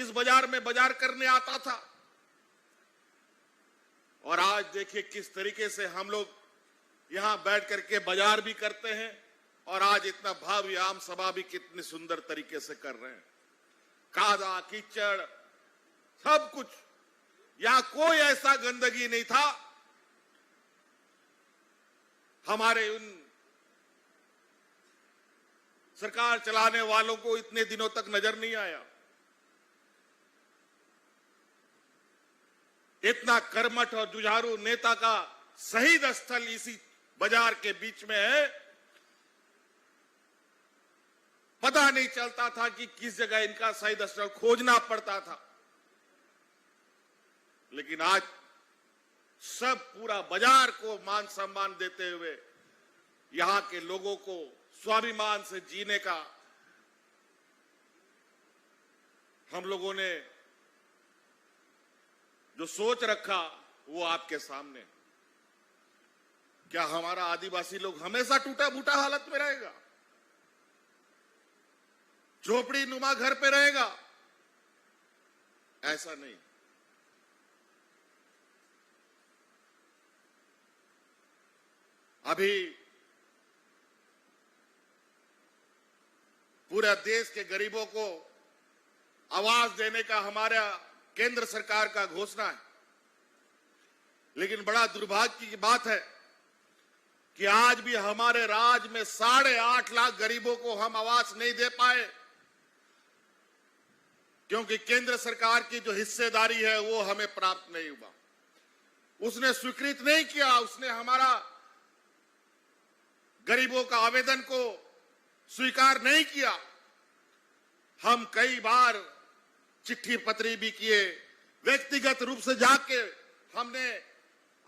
इस बाजार में बाजार करने आता था। और आज देखिए किस तरीके से हम लोग यहां बैठ करके बाजार भी करते हैं और आज इतना भव्य आम सभा भी कितनी सुंदर तरीके से कर रहे हैं। कादा कीचड़ सब कुछ, यहां कोई ऐसा गंदगी नहीं था हमारे उन सरकार चलाने वालों को इतने दिनों तक नजर नहीं आया। इतना कर्मठ और जुझारू नेता का शहीद स्थल इसी बाजार के बीच में है। पता नहीं चलता था कि किस जगह इनका शहीद स्थल खोजना पड़ता था, लेकिन आज सब पूरा बाजार को मान सम्मान देते हुए यहां के लोगों को स्वाभिमान से जीने का हम लोगों ने जो सोच रखा वो आपके सामने। क्या हमारा आदिवासी लोग हमेशा टूटा फूटा हालत में रहेगा, झोपड़ी नुमा घर पे रहेगा? ऐसा नहीं। अभी पूरे देश के गरीबों को आवाज देने का हमारा केंद्र सरकार का घोषणा है, लेकिन बड़ा दुर्भाग्य की बात है कि आज भी हमारे राज्य में 8.5 लाख गरीबों को हम आवास नहीं दे पाए, क्योंकि केंद्र सरकार की जो हिस्सेदारी है वो हमें प्राप्त नहीं हुआ। उसने स्वीकृत नहीं किया, उसने हमारा गरीबों का आवेदन को स्वीकार नहीं किया। हम कई बार चिट्ठी पत्री भी किए, व्यक्तिगत रूप से जाके हमने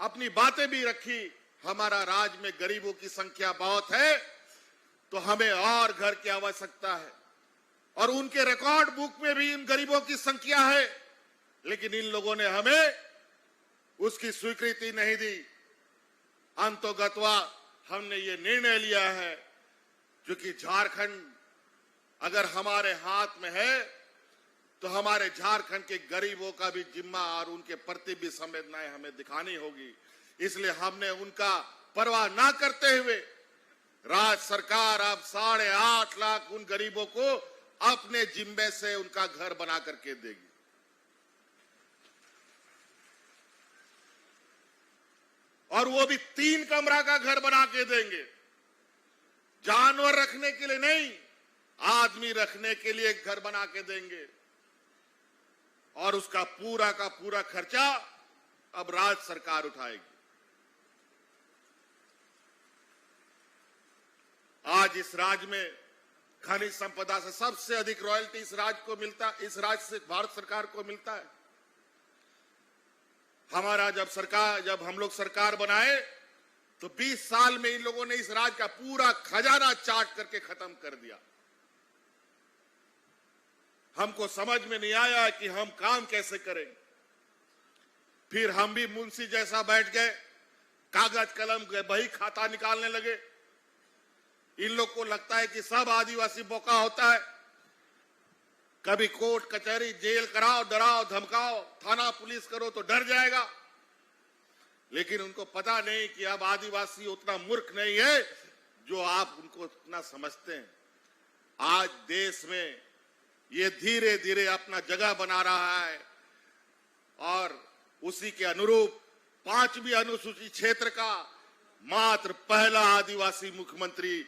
अपनी बातें भी रखी। हमारा राज्य में गरीबों की संख्या बहुत है, तो हमें और घर की आवश्यकता है, और उनके रिकॉर्ड बुक में भी इन गरीबों की संख्या है, लेकिन इन लोगों ने हमें उसकी स्वीकृति नहीं दी। अंतोगत्वा हमने ये निर्णय लिया है, क्योंकि झारखंड अगर हमारे हाथ में है तो हमारे झारखंड के गरीबों का भी जिम्मा और उनके प्रति भी संवेदनाएं हमें दिखानी होगी। इसलिए हमने उनका परवाह ना करते हुए राज्य सरकार अब 8.5 लाख उन गरीबों को अपने जिम्मे से उनका घर बना करके देगी। और वो भी 3 कमरा का घर बना के देंगे। जानवर रखने के लिए नहीं, आदमी रखने के लिए घर बना के देंगे, और उसका पूरा का पूरा खर्चा अब राज्य सरकार उठाएगी। आज इस राज्य में खनिज संपदा से सबसे अधिक रॉयल्टी इस राज्य को मिलता, इस राज्य से भारत सरकार को मिलता है। हमारा जब हम लोग सरकार बनाए तो 20 साल में इन लोगों ने इस राज्य का पूरा खजाना चाट करके खत्म कर दिया। हमको समझ में नहीं आया कि हम काम कैसे करें। फिर हम भी मुंशी जैसा बैठ गए, कागज कलम बही खाता निकालने लगे। इन लोग को लगता है कि सब आदिवासी बोका होता है, कभी कोर्ट कचहरी जेल कराओ, डराओ धमकाओ, थाना पुलिस करो तो डर जाएगा। लेकिन उनको पता नहीं कि अब आदिवासी उतना मूर्ख नहीं है जो आप उनको उतना समझते हैं। आज देश में ये धीरे धीरे अपना जगह बना रहा है, और उसी के अनुरूप 5वीं अनुसूचित क्षेत्र का मात्र पहला आदिवासी मुख्यमंत्री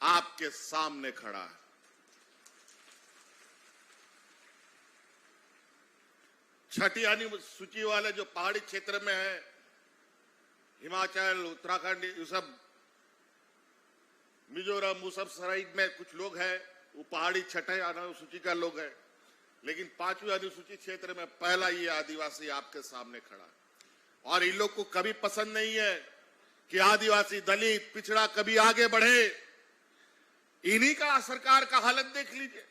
आपके सामने खड़ा है। छठी अनुसूची वाले जो पहाड़ी क्षेत्र में है, हिमाचल, उत्तराखंड, ये सब मिजोरम, वो सब साइड में कुछ लोग हैं, वो पहाड़ी छठे अनुसूची का लोग है, लेकिन 5वीं अनुसूचित क्षेत्र में पहला ये आदिवासी आपके सामने खड़ा है। और इन लोग को कभी पसंद नहीं है कि आदिवासी, दलित, पिछड़ा कभी आगे बढ़े। इन्हीं का सरकार का हालत देख लीजिए।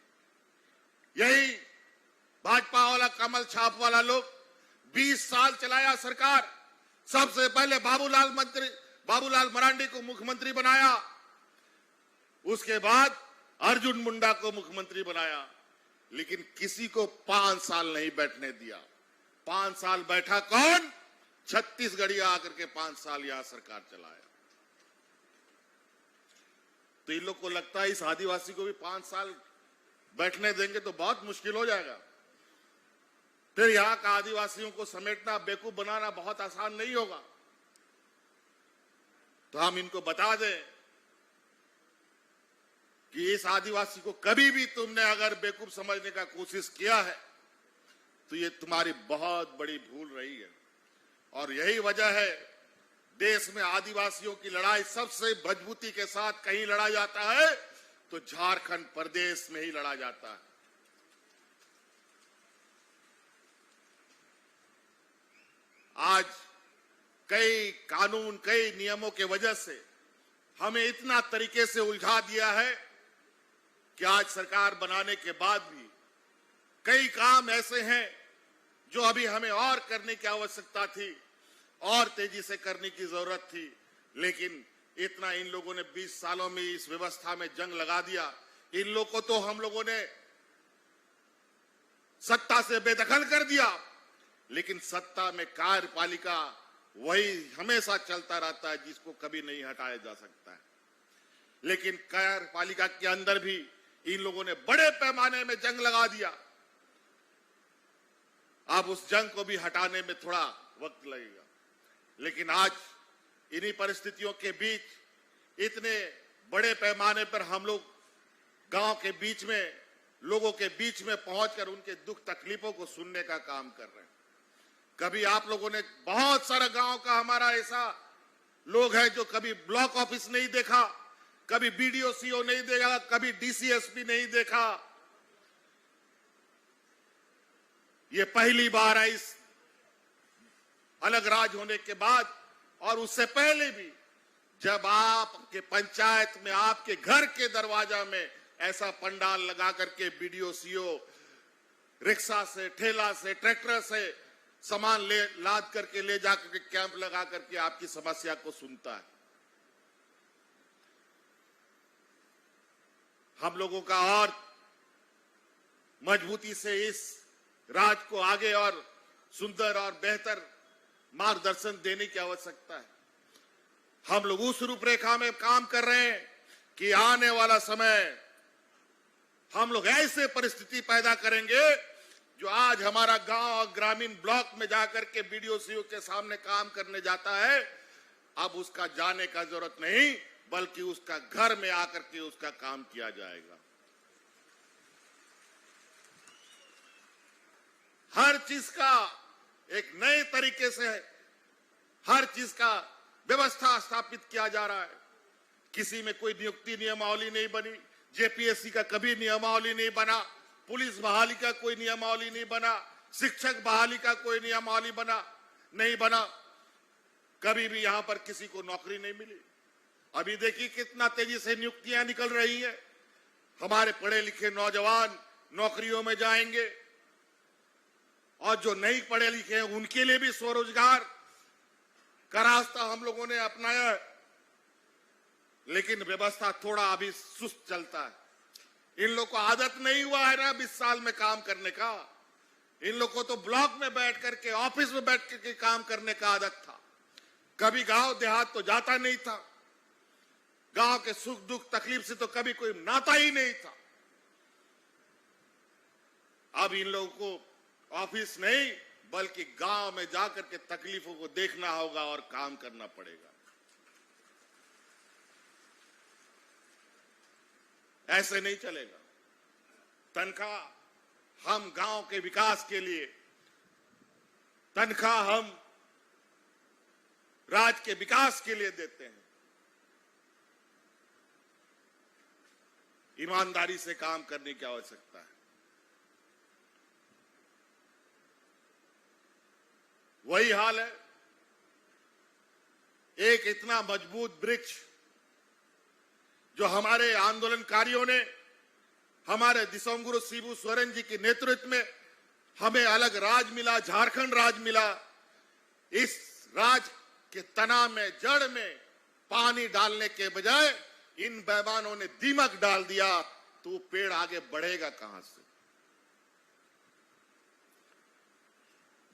यही भाजपा वाला कमल छाप वाला लोग 20 साल चलाया सरकार। सबसे पहले बाबूलाल मरांडी को मुख्यमंत्री बनाया, उसके बाद अर्जुन मुंडा को मुख्यमंत्री बनाया। लेकिन किसी को 5 साल नहीं बैठने दिया। 5 साल बैठा कौन? छत्तीसगढ़िया आकर के 5 साल यहां सरकार चलाया। तो इन लोग को लगता है इस आदिवासी को भी 5 साल बैठने देंगे तो बहुत मुश्किल हो जाएगा। फिर यहां का आदिवासियों को समेटना, बेवकूफ बनाना बहुत आसान नहीं होगा। तो हम इनको बता दें कि इस आदिवासी को कभी भी तुमने अगर बेवकूफ समझने का कोशिश किया है तो ये तुम्हारी बहुत बड़ी भूल रही है। और यही वजह है देश में आदिवासियों की लड़ाई सबसे मजबूती के साथ कहीं लड़ा जाता है तो झारखंड प्रदेश में ही लड़ा जाता है। आज कई कानून, कई नियमों के वजह से हमें इतना तरीके से उलझा दिया है कि आज सरकार बनाने के बाद भी कई काम ऐसे हैं जो अभी हमें और करने की आवश्यकता थी, और तेजी से करने की जरूरत थी। लेकिन इतना इन लोगों ने 20 सालों में इस व्यवस्था में जंग लगा दिया। इन लोगों को तो हम लोगों ने सत्ता से बेदखल कर दिया, लेकिन सत्ता में कार्यपालिका वही हमेशा चलता रहता है जिसको कभी नहीं हटाया जा सकता है। लेकिन कार्यपालिका के अंदर भी इन लोगों ने बड़े पैमाने में जंग लगा दिया। अब उस जंग को भी हटाने में थोड़ा वक्त लगेगा। लेकिन आज इन्हीं परिस्थितियों के बीच इतने बड़े पैमाने पर हम लोग गांव के बीच में, लोगों के बीच में पहुंचकर उनके दुख तकलीफों को सुनने का काम कर रहे हैं। कभी आप लोगों ने, बहुत सारा गांव का हमारा ऐसा लोग है जो कभी ब्लॉक ऑफिस नहीं देखा, कभी बीडीओ सीओ नहीं देखा, कभी डीसीएसपी नहीं देखा। ये पहली बार है इस अलग राज होने के बाद, और उससे पहले भी जब आपके पंचायत में, आपके घर के दरवाजा में ऐसा पंडाल लगा करके बीडीओ सीओ रिक्शा से, ठेला से, ट्रैक्टर से सामान लाद करके ले जाकर के कैंप लगा करके आपकी समस्या को सुनता है। हम लोगों का और मजबूती से इस राज को आगे और सुंदर और बेहतर मार्गदर्शन देने की आवश्यकता है। हम लोग उस रूपरेखा में काम कर रहे हैं कि आने वाला समय हम लोग ऐसे परिस्थिति पैदा करेंगे जो आज हमारा गांव और ग्रामीण ब्लॉक में जाकर के बीडीओ सीओ के सामने काम करने जाता है, अब उसका जाने का जरूरत नहीं, बल्कि उसका घर में आकर के उसका काम किया जाएगा। हर चीज का एक नए तरीके से हर चीज का व्यवस्था स्थापित किया जा रहा है। किसी में कोई नियुक्ति नियमावली नहीं बनी, जेपीएससी का कभी नियमावली नहीं बना, पुलिस बहाली का कोई नियमावली नहीं बना, शिक्षक बहाली का कोई नियमावली नहीं बना। कभी भी यहां पर किसी को नौकरी नहीं मिली। अभी देखिए कितना तेजी से नियुक्तियां निकल रही है। हमारे पढ़े लिखे नौजवान नौकरियों में जाएंगे, और जो नहीं पढ़े लिखे हैं उनके लिए भी स्वरोजगार का रास्ता हम लोगों ने अपनाया है। लेकिन व्यवस्था थोड़ा अभी सुस्त चलता है। इन लोग को आदत नहीं हुआ है ना 20 साल में काम करने का। इन लोग को तो ब्लॉक में बैठ करके, ऑफिस में बैठ करके काम करने का आदत था। कभी गांव देहात तो जाता नहीं था। गांव के सुख दुख तकलीफ से तो कभी कोई नाता ही नहीं था। अब इन लोगों को ऑफिस नहीं बल्कि गांव में जाकर के तकलीफों को देखना होगा और काम करना पड़ेगा। ऐसे नहीं चलेगा। तनख्वाह हम गांव के विकास के लिए, तनख्वाह हम राज्य के विकास के लिए देते हैं। ईमानदारी से काम करने की आवश्यकता है। वही हाल है। एक इतना मजबूत वृक्ष जो हमारे आंदोलनकारियों ने, हमारे दिसंगुरु शिबू सोरेन जी के नेतृत्व में हमें अलग राज मिला, झारखंड राज मिला। इस राज के तना में, जड़ में पानी डालने के बजाय इन बेईमानों ने दीमक डाल दिया, तो पेड़ आगे बढ़ेगा कहां से?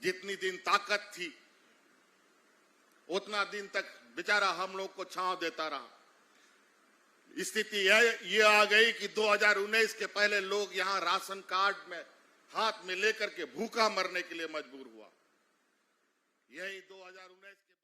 जितनी दिन ताकत थी उतना दिन तक बेचारा हम लोग को छांव देता रहा। स्थिति ये आ गई कि 2019 के पहले लोग यहां राशन कार्ड में हाथ में लेकर के भूखा मरने के लिए मजबूर हुआ। यही 2019